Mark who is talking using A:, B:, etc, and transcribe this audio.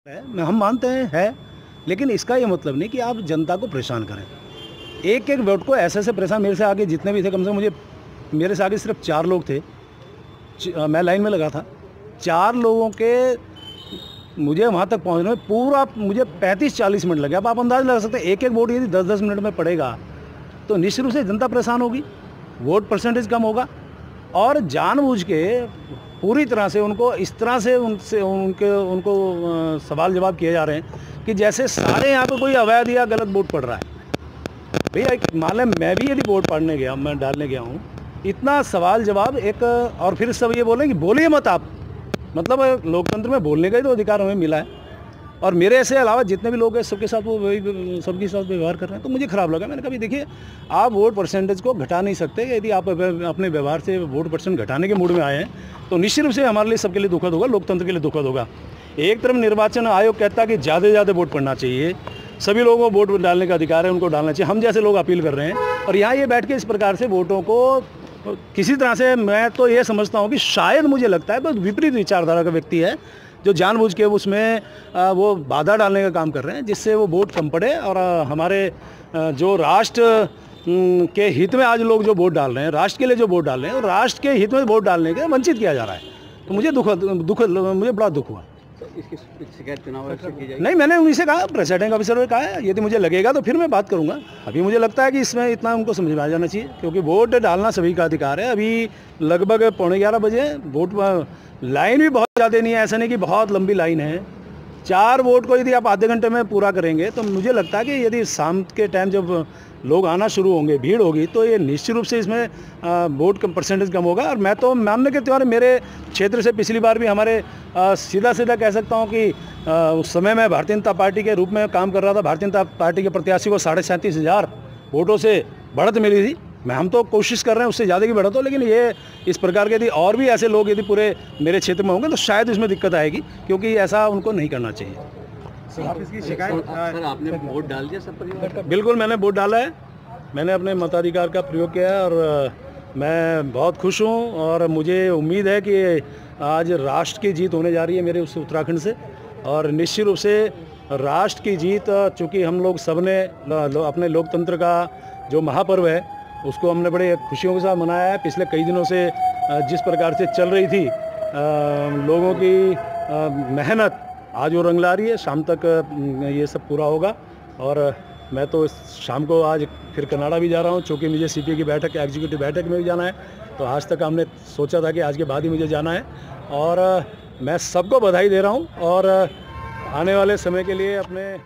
A: हम मानते हैं है, लेकिन इसका ये मतलब नहीं कि आप जनता को परेशान करें। एक एक वोट को ऐसे परेशान, मेरे से आगे जितने भी थे, कम से कम मेरे से आगे सिर्फ 4 लोग थे। मैं लाइन में लगा था, 4 लोगों के मुझे वहाँ तक पहुँचने में पूरा मुझे 35-40 मिनट लगे। अब आप अंदाज़ लगा सकते हैं, एक एक वोट यदि 10-10 मिनट में पड़ेगा तो निश्चित रूप से जनता परेशान होगी, वोट परसेंटेज कम होगा। और जानबूझ के पूरी तरह से उनको इस तरह से उनको सवाल जवाब किए जा रहे हैं कि जैसे सारे यहाँ पे कोई अवैध या गलत वोट पड़ रहा है। भैया मान लें मैं भी यदि वोट पढ़ने गया, मैं डालने गया हूँ, इतना सवाल जवाब एक, और फिर सब ये बोलें कि बोलिए मत आप। मतलब लोकतंत्र में बोलने का ही तो अधिकार हमें मिला है, और मेरे ऐसे अलावा जितने भी लोग हैं सबके साथ वो सबके साथ व्यवहार कर रहे हैं, तो मुझे ख़राब लगा। मैंने कहा देखिए, आप वोट परसेंटेज को घटा नहीं सकते। यदि आप अपने व्यवहार से वोट परसेंट घटाने के मूड में आए हैं तो निश्चित रूप से हमारे लिए, सबके लिए दुखद होगा, लोकतंत्र के लिए दुखद होगा। एक तरफ निर्वाचन आयोग कहता है कि ज़्यादा से ज़्यादा वोट पड़ना चाहिए, सभी लोगों को वोट डालने का अधिकार है, उनको डालना चाहिए, हम जैसे लोग अपील कर रहे हैं, और यहाँ ये बैठ के इस प्रकार से वोटों को किसी तरह से, मैं तो ये समझता हूँ कि शायद मुझे लगता है बहुत विपरीत विचारधारा का व्यक्ति है जो जानबूझ के उसमें वो बाधा डालने का काम कर रहे हैं, जिससे वो वोट कम पड़े और हमारे जो राष्ट्र के हित में आज लोग जो वोट डाल रहे हैं, राष्ट्र के लिए जो वोट डाल रहे हैं, और राष्ट्र के हित में वोट डालने के वंचित किया जा रहा है। तो मुझे मुझे बड़ा दुख हुआ।
B: तो इसकी शिकायत चुनाव आयोग से की जाएगी?
A: नहीं, मैंने उन्हीं से कहा, प्रेसिडेंट ऑफिसर ने कहा है, यदि मुझे लगेगा तो फिर मैं बात करूंगा। अभी मुझे लगता है कि इसमें इतना उनको समझ में आ जाना चाहिए, क्योंकि वोट डालना सभी का अधिकार है। अभी लगभग 11:15 बजे, वोट लाइन भी बहुत ज़्यादा नहीं है, ऐसा नहीं कि बहुत लंबी लाइन है। 4 वोट को यदि आप आधे घंटे में पूरा करेंगे तो मुझे लगता है कि यदि शाम के टाइम जब लोग आना शुरू होंगे, भीड़ होगी, तो ये निश्चित रूप से इसमें वोट कम परसेंटेज कम होगा। और मैं तो मानने के त्यौहार, मेरे क्षेत्र से पिछली बार भी हमारे सीधा कह सकता हूँ कि उस समय मैं भारतीय जनता पार्टी के रूप में काम कर रहा था। भारतीय जनता पार्टी के प्रत्याशी को 37,500 वोटों से बढ़त मिली थी। हम तो कोशिश कर रहे हैं उससे ज़्यादा की बढ़त हो, लेकिन ये इस प्रकार के यदि और भी ऐसे लोग यदि पूरे मेरे क्षेत्र में होंगे तो शायद इसमें दिक्कत आएगी, क्योंकि ऐसा उनको नहीं करना चाहिए।
B: आप इसकी शिकायत, सर आपने वोट डाल दिया सब परिवार?
A: बिल्कुल, मैंने वोट डाला है, मैंने अपने मताधिकार का प्रयोग किया है, और मैं बहुत खुश हूँ। और मुझे उम्मीद है कि आज राष्ट्र की जीत होने जा रही है मेरे उस उत्तराखंड से, और निश्चित रूप से राष्ट्र की जीत, चूँकि हम लोग सब ने अपने लोकतंत्र का जो महापर्व है उसको हमने बड़े खुशियों के साथ मनाया है। पिछले कई दिनों से जिस प्रकार से चल रही थी लोगों की मेहनत, आज वो रंग ला रही है। शाम तक ये सब पूरा होगा, और मैं तो शाम को आज फिर कनाडा भी जा रहा हूँ, चूँकि मुझे सीपीए की बैठक, एग्जीक्यूटिव बैठक में भी जाना है। तो आज तक हमने सोचा था कि आज के बाद ही मुझे जाना है, और मैं सबको बधाई दे रहा हूँ, और आने वाले समय के लिए अपने